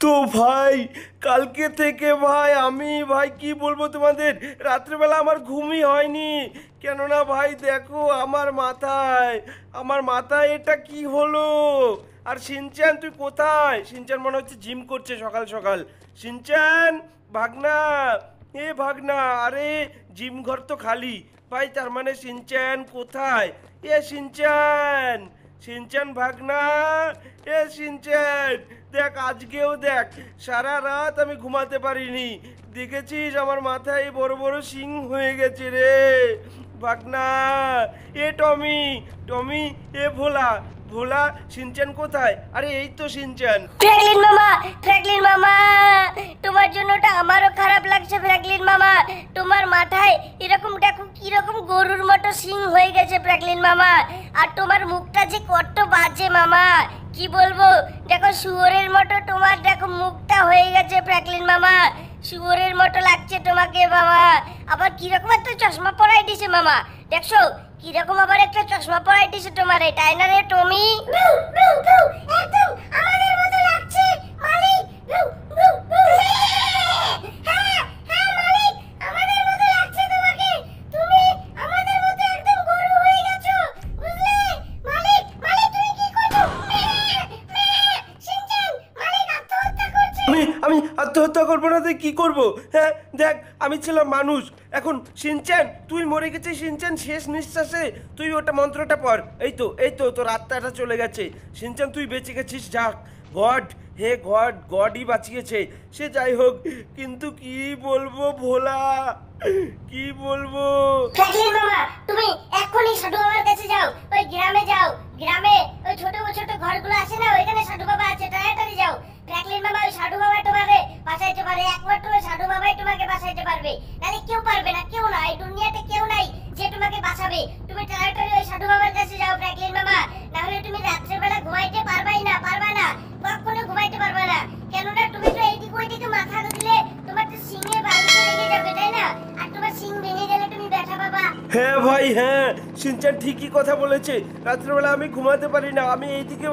তো ভাই কালকে থেকে ভাই আমি ভাই কি বলবো তোমাদের, রাত্রেবেলা আমার ঘুমই হয়নি। কেননা ভাই দেখো আমার মাথায় এটা কি হলো। আর সিনচান তুই কোথায়? সিনচান মনে হচ্ছে জিম করছে সকাল সকাল। সিনচান ভাগনা, এ ভাগনা, আরে জিম ঘর তো খালি ভাই, তার মানে সিনচান কোথায়? এ সিনচান, সিনচান ভাগনা, এ সিনচান, দেখ আজকেও দেখ সারা রাত আমি ঘুমাতে পারিনি। দেখেছিস আমার মাথায় বড় বড় শিং হয়ে গেছে রে ভাগনা। এ টমি, টমি, এ ভোলা, ভোলা, সিনচান কোথায়? আরে এই তো সিনচান। ফ্র্যাঙ্কলিন মামা, ফ্র্যাঙ্কলিন মামা, তোমার জন্যটা আমারও খারাপ লাগছে ফ্র্যাঙ্কলিন মামা। তোমার মাথায় এরকম দেখো কিরকম গরুর মতো শিং হয়ে গেছে ফ্র্যাঙ্কলিন মামা। আর তোমার মুখটা যে কত বাজে মামা, কি বলবো। দেখো শুয়োরের মতো তোমার দেখো মুখটা হয়ে গেছে ফ্র্যাঙ্কলিন মামা, শুয়োরের মতো লাগছে তোমাকে মামা। আবার কিরকম একটা চশমা পরাই দিছে মামা, দেখছো কিরকম আবার একটা চশমা পরাই দিছে তোমার, তাই না রে টমি? একদম আমাদের মতো লাগছে মালিক। হ্যাঁ হ্যাঁ মালিক, আমাদের মতো লাগছে তোমাকে। তুমি আমাদের মতো একদম গরু হয়ে গেছো, বুঝলে মালিক? মালিক তুমি কি করছো? শিনচান, মালিক আত্মহত্যা করছে। আমি আত্মহত্যা করবো না তো কি করব? হ্যাঁ দেখ, আমি ছিলাম মানুষ, এখন সিনচান তুই মরে গেছিস। সিনচান শেষ নিঃশ্বাসে তুই ওটা মন্ত্রটা পড়। এই তো তোর আত্মাটা চলে গেছে। সিনচান তুই বেঁচে গেছিস, যাক গড, হে গড, গডই বাঁচিয়েছে। সে যাই হোক, কিন্তু কি বলবো ভোলা, কি বলবো? ফ্র্যাঙ্কলিন মামা, তুমি এখনই সাধু বাবার কাছে যাও, ওই গ্রামে যাও। গ্রামে ওই ছোট ছোট ঘরগুলো আছে না, ওইখানে সাধু বাবা আছে, তাড়াতাড়ি যাও। ফ্র্যাঙ্কলিন মামা, ওই সাধু বাবা তোমাকে বাঁচাইতে পারে, একমাত্র ওই সাধু বাবাই তোমাকে বাঁচাইতে পারবে, নালে কেউ পারবে না, কেউ না, এই দুনিয়াতে কেউ নাই যে তোমাকে বাঁচাবে। তুমি তাড়াতাড়ি ওই সাধু বাবার কাছে যাও ফ্র্যাঙ্কলিন মামা, না হলে তুমি রাত্রেবেলা ঘুমাইতে পারবাই না, পারবা না, কখনো ঘুমাইতে পারবা না। কেননা তুমি তো এইদিকে ওইদিকে মাথা দিলে তোমার তো সিংহে বালিশে লেগে যাবে, তাই না? আর তোমার সিং ভেঙে গেলে তুমি ব্যথা পাবা। হ্যাঁ ভাই হ্যাঁ, সিনচান ঠিকই কথা বলেছে। রাত্রেবেলা আমি ঘুমাতে পারি না, আমি এইদিকে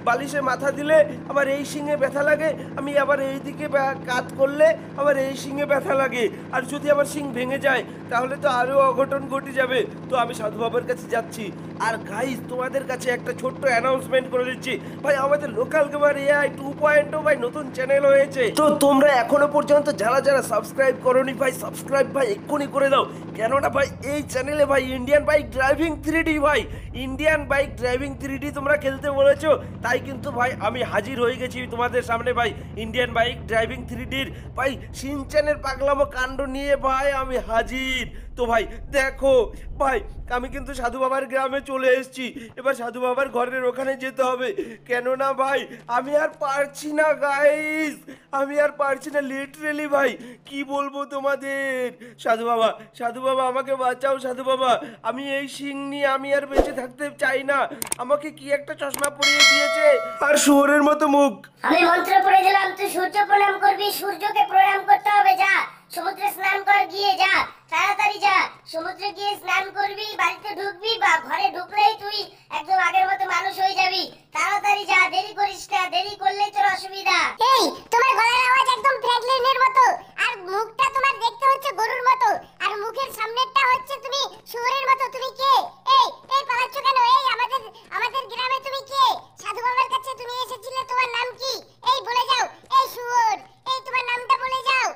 বালিশে মাথা দিলে আমার এই শিঙে ব্যথা লাগে, আমি আবার এইদিকে কাত করলে আমার এই শিঙে ব্যথা লাগে। আর যদি আমার শিং ভেঙে যায় তাহলে তো আরও অঘটন ঘটে যাবে। তো আমি সাধু বাবার কাছে যাচ্ছি। আর গাইস, তোমাদের কাছে একটা ছোট্ট অ্যানাউন্সমেন্ট করে দিচ্ছি ভাই, আমাদের লোকাল গেমার AI 2.0 ভাই নতুন চ্যানেল হয়েছে। তো তোমরা এখনো পর্যন্ত যারা যারা সাবস্ক্রাইব করোনি ভাই, সাবস্ক্রাইব ভাই এক্ষুনি করে দাও। কেননা ভাই এই চ্যানেলে ভাই ইন্ডিয়ান বাইক ড্রাইভিং 3D ভাই, ইন্ডিয়ান বাইক ড্রাইভিং 3D তোমরা খেলতে বলেছো, তাই কিন্তু ভাই আমি হাজির হয়ে গেছি তোমাদের সামনে ভাই। ইন্ডিয়ান বাইক ড্রাইভিং 3Dর ভাই সিনচানের পাগলামো কাণ্ড নিয়ে ভাই আমি হাজির। তো ভাই দেখো ভাই, আমি কিন্তু সাধু বাবার গ্রামে চলে এসেছি। এবার সাধু বাবার ঘরের ওখানে যেতে হবে, কেননা ভাই আমি আর পারছি না গাইস, আমি আর পারছি না লিটারেলি ভাই। কি বলবো তোমাদের, সাধু বাবা, সাধু বাবা আমাকে বাঁচাও সাধু বাবা। আমি এই শিং নিয়ে আমি আর বেঁচে থাকতে চাই না। আমাকে কি একটা চশমা পরিয়ে দিয়েছে আর শুয়োরের মতো মুখ। আমি মন্ত্র পড়ে দিলাম, তুই সূর্য প্রণাম করবি, সূর্যকে প্রণাম করতে হবে, যা সমুদ্রে স্নান কর, গিয়ে যা, তাড়াতাড়ি যা, সমুদ্রে গিয়ে স্নান করবি, বাড়িতে ঢুকবি, বা ঘরে ঢুকলেই তুই একদম আগের মতো মানুষ হয়ে যাবি। তাড়াতাড়ি যা, দেরি করিস না, দেরি করলেই তোর অসুবিধা। এই তোমার গলার আওয়াজ একদম ফ্র্যাঙ্কলিনের মতো, আর মুখটা তোমার দেখতে হচ্ছে গরুর মতো, আর মুখের সামনেরটা হচ্ছে তুমি শুয়োরের মতো। তুমি কে? এই এই পালাচ্ছ কেন? এই আমাদের আমাদের গ্রামে তুমি কে? সাধু বাবার কাছে তুমি এসেছিলে, তোমার নাম কি? এই বলে যাও। এই শুয়োর, এই তোমার নামটা বলে যাও।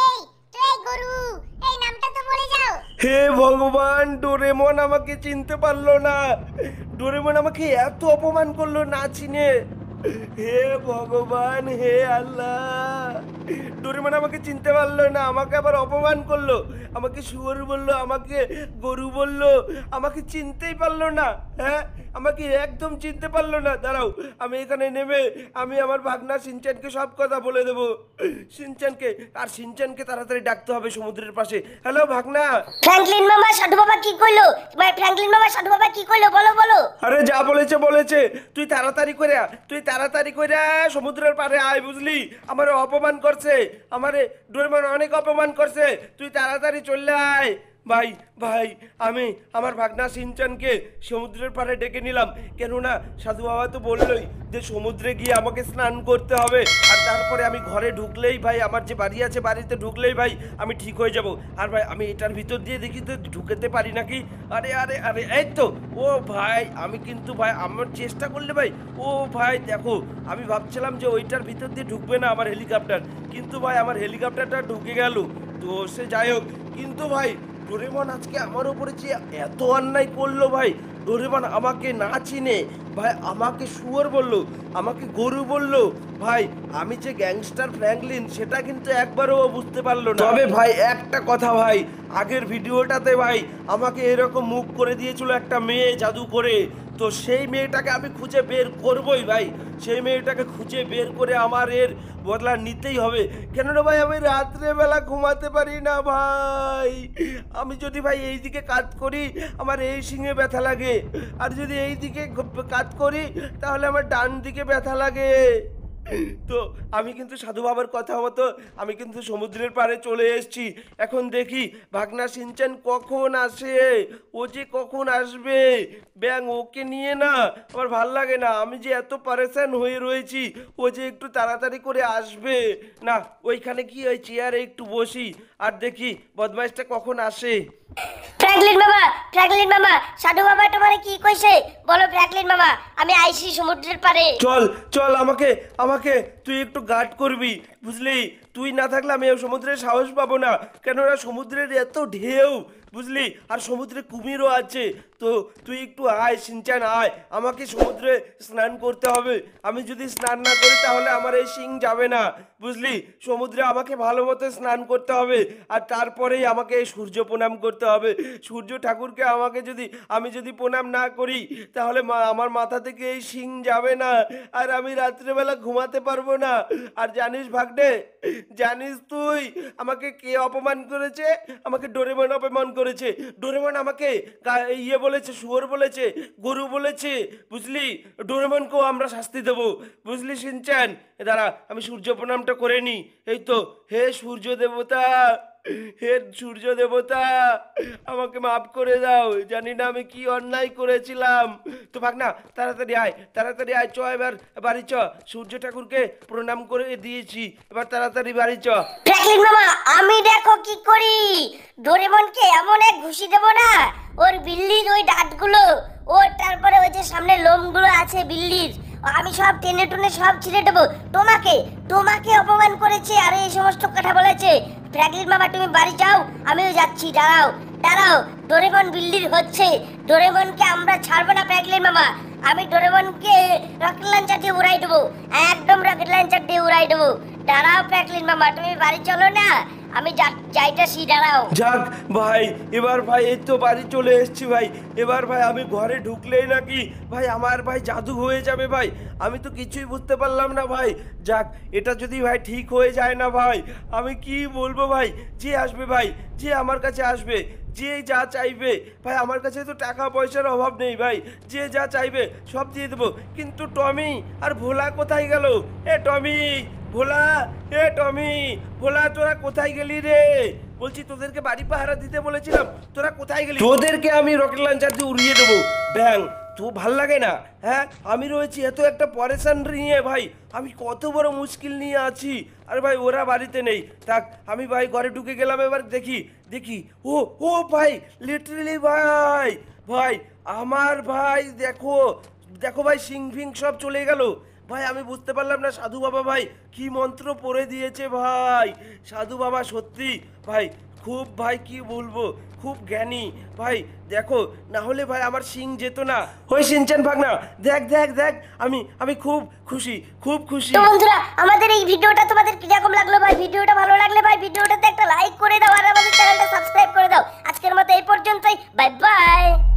এই তো, এই গরু, এই নামটা তো বলে যাও। হে ভগবান, ডোরেমন আমাকে চিনতে পারলো না, ডোরেমন আমাকে এত অপমান করলো না চিনে। হে ভগবান, হে আল্লাহ, ডোরেমন আমাকে চিনতে পারলো না, আমাকে আবার অপমান করলো, আমাকে শুয়োর বললো, আমাকে গরু বললো, আমাকে চিনতেই পারলো না। হ্যাঁ, আমাকে একদম চিনতে পারলো না। দাঁড়াও, আমি এখানে নেমে আমি আমার ভাগনা সিনচানকে সব কথা বলে দেবো। সিনচানকে, আর সিনচানকে তাড়াতাড়ি ডাকতে হবে সমুদ্রের পাশে। হ্যালো ভাগনা। ফ্র্যাঙ্কলিন মামা সাধু বাবা কি কইলো? তোমার ফ্র্যাঙ্কলিন মামা সাধু বাবা কি কইলো, বলো বলো। আরে যা বলেছে বলেছে, তুই তাড়াতাড়ি করে সমুদ্রের পাড়ে আয়, বুঝলি? আমারে অপমান করছে, আমারে ডোরেমন অনেক অপমান করছে, তুই তাড়াতাড়ি চলে আয়, ভাই ভাই আমি আমার ভাগনা সিনচানকে সমুদ্রের পাড়ে ডেকে নিলাম, কেননা সাধু বাবা তো বললোই যে সমুদ্রে গিয়ে আমাকে স্নান করতে হবে, আর তারপরে আমি ঘরে ঢুকলেই ভাই, আমার যে বাড়ি আছে বাড়িতে ঢুকলেই ভাই আমি ঠিক হয়ে যাব। আর ভাই আমি এটার ভিতর দিয়ে দেখি তো ঢুকেতে পারি নাকি। আরে আরে আরে এই তো, ও ভাই আমি কিন্তু ভাই আমার চেষ্টা করলে ভাই, ও ভাই দেখো আমি ভাবছিলাম যে ওইটার ভিতর দিয়ে ঢুকবে না আমার হেলিকপ্টার, কিন্তু ভাই আমার হেলিকপ্টারটা ঢুকে গেল। তো সে যাই হোক, কিন্তু ভাই ডোরেমন আজকে আমার উপরে যে এত অন্যায় করলো ভাই, ডোরেমন আমাকে না চিনে ভাই, আমাকে শুয়োর বললো, আমাকে গরু বললো ভাই, আমি যে গ্যাংস্টার ফ্র্যাঙ্কলিন সেটা কিন্তু একবারও ও বুঝতে পারলো না। তবে ভাই একটা কথা ভাই, আগের ভিডিওটাতে ভাই আমাকে এরকম মুখ করে দিয়েছিল একটা মেয়ে জাদু করে, তো সেই মেয়েটাকে আমি খুঁজে বের করবই ভাই, সেই মেয়েটাকে খুঁজে বের করে আমার এর বদলা নিতেই হবে। কেননা ভাই আমি রাত্রেবেলা ঘুমাতে পারি না ভাই, আমি যদি ভাই এই দিকে কাজ করি আমার এই শিঙে ব্যথা লাগে, আর যদি এই দিকে কাজ করি তাহলে আমার ডান দিকে ব্যথা লাগে। তো আমি কিন্তু সাধু বাবার কথা মতো আমি কিন্তু সমুদ্রের পাড়ে চলে এসেছি। এখন দেখি ভাগনা সিনচান কখন আসে, ও যে কখন আসবে, ব্যাং ওকে নিয়ে না আমার ভাল লাগে না, আমি যে এত পারেশান হয়ে রয়েছি, ও যে একটু তাড়াতাড়ি করে আসবে না। ওইখানে কি ওই চেয়ারে একটু বসি আর দেখি বদমাইশটা কখন আসে। ফ্র্যাঙ্কলিন মামা, সাধু বাবা তোমারে কি কইছে বলো ফ্র্যাঙ্কলিন মামা, আমি আইছি সমুদ্রের পাড়ে। চল চল, আমাকে আমাকে তুই একটু গার্ড করবি বুঝলি, তুই না থাকলে আমি সমুদ্রে সাহস পাবো না, কেননা সমুদ্রের এত ঢেউ বুঝলি, আর সমুদ্রে কুমিরও আছে। তো তুই একটু আয় সিনচান আয়, আমাকে সমুদ্রে স্নান করতে হবে, আমি যদি স্নান না করি তাহলে আমার এই শিং যাবে না বুঝলি, সমুদ্রে আমাকে ভালো মতো স্নান করতে হবে, আর তারপরেই আমাকে সূর্য প্রণাম করতে হবে। সূর্য ঠাকুরকে আমাকে যদি আমি যদি প্রণাম না করি তাহলে আমার মাথা থেকে এই শিং যাবে না, আর আমি রাত্রেবেলা ঘুমাতে পারবো না। আর জানিস ভাগ্নে, জানিস তুই আমাকে কে অপমান করেছে? আমাকে ডোরেমন অপমান করেছে। ডোরেমন আমাকে ইয়ে বলেছে, শুয়োর বলেছে, গরু বলেছে বুঝলি, ডোরেমনকেও আমরা শাস্তি দেবো বুঝলি সিনচান। দাঁড়া আমি সূর্য প্রণামটা করে নি। এই তো, হে সূর্য দেবতা, হে সূর্য দেবতা আমাকে মাফ করে দাও, জানি না আমি কি অন্যায় করেছিলাম। তো ভাগনা তাড়াতাড়ি আয়, তাড়াতাড়ি আয়, চ এবার বাড়ি চ, সূর্য ঠাকুরকে প্রণাম করে দিয়েছি, এবার তাড়াতাড়ি বাড়ি চ। ফ্র্যাঙ্কলিন মামা আমি দেখো কি করি, ডোরেমনকে এমন এক ঘুষি দেবো না, ওর বিল্লির ওই দাঁতগুলো, ওর তারপরে ওই যে সামনে লোমগুলো আছে বিল্লির, আমি সব টেনে টুনে সব ছিঁড়ে দেবো। তোমাকে তোমাকে অপমান করেছে আর এই সমস্ত কথা বলেছে। ফ্র্যাঙ্কলিন মামা তুমি বাড়ি যাও, আমিও যাচ্ছি, দাঁড়াও দাঁড়াও, ডোরেমন বিল্লির হচ্ছে, ডোরেমনকে আমরা ছাড়বো না ফ্র্যাঙ্কলিন মামা, আমি ডোরেমনকে রকেট লঞ্চার দিয়ে উড়াই দেবো, একদম রকেট লঞ্চার দিয়ে উড়াই দেবো। দাঁড়াও ফ্র্যাঙ্কলিন মামা তুমি বাড়ি চলো না, আমি যাইতেছি, দাঁড়াও। যাক ভাই, এবার ভাই এই তো বাড়ি চলে এসেছি ভাই, এবার ভাই আমি ঘরে ঢুকলেই নাকি ভাই আমার ভাই জাদু হয়ে যাবে ভাই, আমি তো কিছুই বুঝতে পারলাম না ভাই। যাক এটা যদি ভাই ঠিক হয়ে যায় না ভাই, আমি কি বলবো ভাই, যে আসবে ভাই, যে আমার কাছে আসবে, যে যা চাইবে ভাই, আমার কাছে তো টাকা পয়সার অভাব নেই ভাই, যে যা চাইবে সব দিয়ে দেবো। কিন্তু টমি আর ভোলা কোথায় গেল? এ টমি, ভোলা, এ টমি, ভোলা তোরা কোথায় গেলি রে? বলছি তোদেরকে বাড়ি পাহারা দিতে বলেছিলাম, তোরা কোথায় গেলি? তোদেরকে আমি রকেট লঞ্চার দিয়ে উড়িয়ে দেবো ব্যাং, তো ভাল লাগে না? হ্যাঁ আমি রয়েছি এত একটা পরেশান নিয়ে ভাই, আমি কত বড় মুশকিল নিয়ে আছি, আর ভাই ওরা বাড়িতে নেই, থাক আমি ভাই ঘরে ঢুকে গেলাম, এবার দেখি দেখি ও ও ভাই লিটারেলি ভাই, ভাই আমার ভাই দেখো দেখো ভাই সিং ফিং সব চলে গেল ভাই, আমি বুঝতে পারলাম না সাধু বাবা ভাই কি মন্ত্র পড়ে দিয়েছে ভাই, সাধু বাবা সত্যি ভাই খুব ভাই কি বলবো, খুব জ্ঞানী ভাই, দেখো না হলে ভাই আমার সিং যেত না। ওই সিনচান ভাগনা দেখ দেখ দেখ, আমি খুব খুশি, খুব খুশি। তো বন্ধুরা আমাদের এই ভিডিওটা তোমাদের কিরকম লাগলো ভাই, ভিডিওটা ভালো লাগলে ভাই ভিডিওটাতে একটা লাইক করে দাও আর আমাদের চ্যানেলটা সাবস্ক্রাইব করে দাও। আজকের মতো এই পর্যন্তই, বাই বাই।